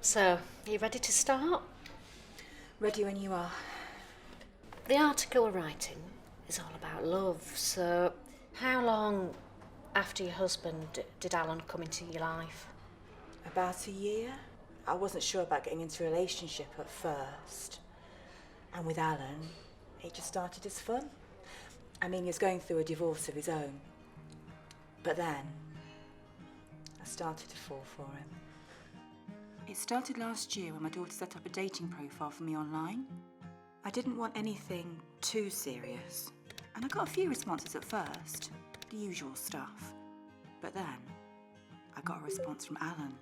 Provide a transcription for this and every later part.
So, are you ready to start? Ready when you are. The article we're writing is all about love, so how long after your husband did Alan come into your life? About a year. I wasn't sure about getting into a relationship at first. And with Alan, it just started as fun. I mean, he was going through a divorce of his own. But then, I started to fall for him. It started last year when my daughter set up a dating profile for me online. I didn't want anything too serious. And I got a few responses at first, the usual stuff. But then, I got a response from Alan.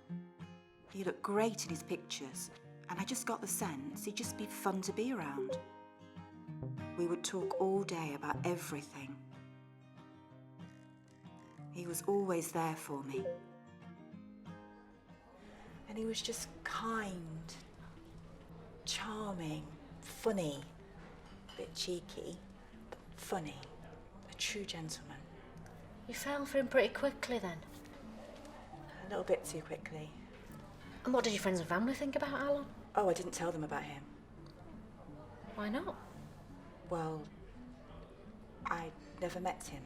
He looked great in his pictures, and I just got the sense he'd just be fun to be around. We would talk all day about everything. He was always there for me. And he was just kind, charming, funny, a bit cheeky, but funny, a true gentleman. You fell for him pretty quickly then. A little bit too quickly. And what did your friends and family think about Alan? Oh, I didn't tell them about him. Why not? Well, I never met him.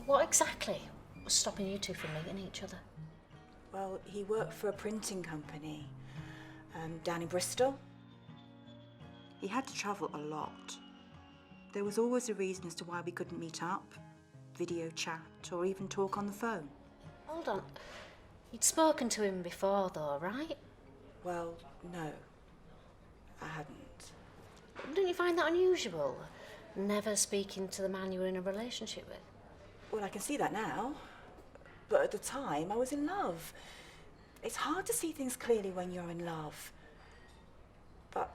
What exactly was stopping you two from meeting each other? Well, he worked for a printing company down in Bristol. He had to travel a lot. There was always a reason as to why we couldn't meet up, video chat, or even talk on the phone. Hold on. You'd spoken to him before though, right? Well, no, I hadn't. Don't you find that unusual? Never speaking to the man you were in a relationship with? Well, I can see that now. But at the time, I was in love. It's hard to see things clearly when you're in love. But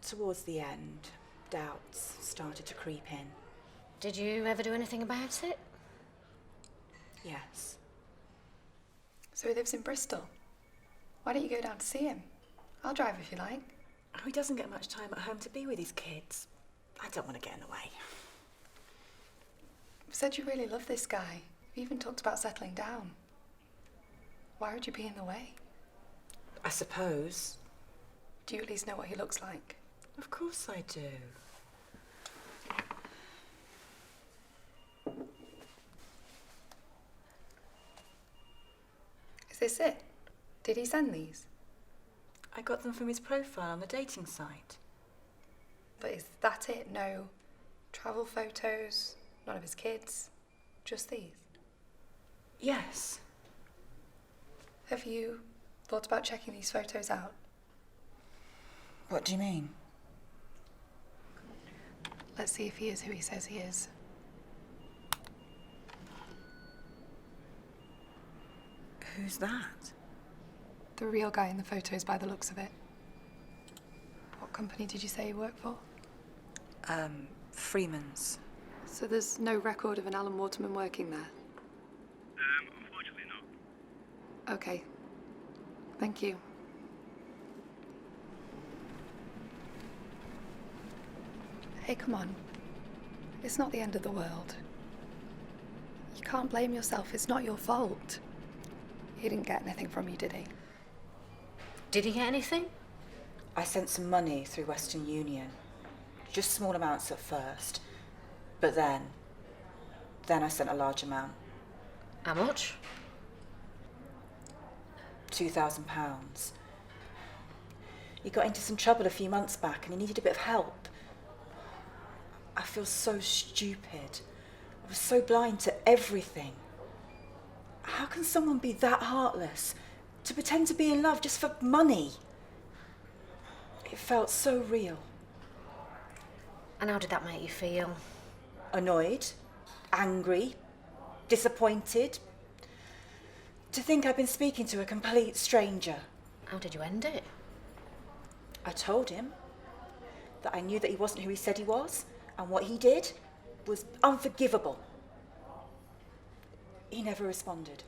towards the end, doubts started to creep in. Did you ever do anything about it? Yes. So he lives in Bristol. Why don't you go down to see him? I'll drive if you like. Oh, he doesn't get much time at home to be with his kids. I don't want to get in the way. You said you really love this guy. You even talked about settling down. Why would you be in the way? I suppose. Do you at least know what he looks like? Of course I do. Is this it? Did he send these? I got them from his profile on the dating site. But is that it? No travel photos, none of his kids, just these? Yes. Have you thought about checking these photos out? What do you mean? Let's see if he is who he says he is. Who's that? The real guy in the photos by the looks of it. What company did you say you work for? Freeman's. So there's no record of an Alan Waterman working there? Unfortunately not. Okay. Thank you. Hey, come on. It's not the end of the world. You can't blame yourself. It's not your fault. He didn't get anything from you, did he? Did he get anything? I sent some money through Western Union. Just small amounts at first. But then I sent a large amount. How much? £2,000. He got into some trouble a few months back and he needed a bit of help. I feel so stupid. I was so blind to everything. How can someone be that heartless to pretend to be in love just for money? It felt so real. And how did that make you feel? Annoyed, angry, disappointed. To think I'd been speaking to a complete stranger. How did you end it? I told him that I knew that he wasn't who he said he was, and what he did was unforgivable. He never responded.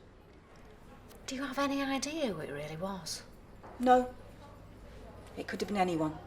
Do you have any idea who it really was? No, it could have been anyone.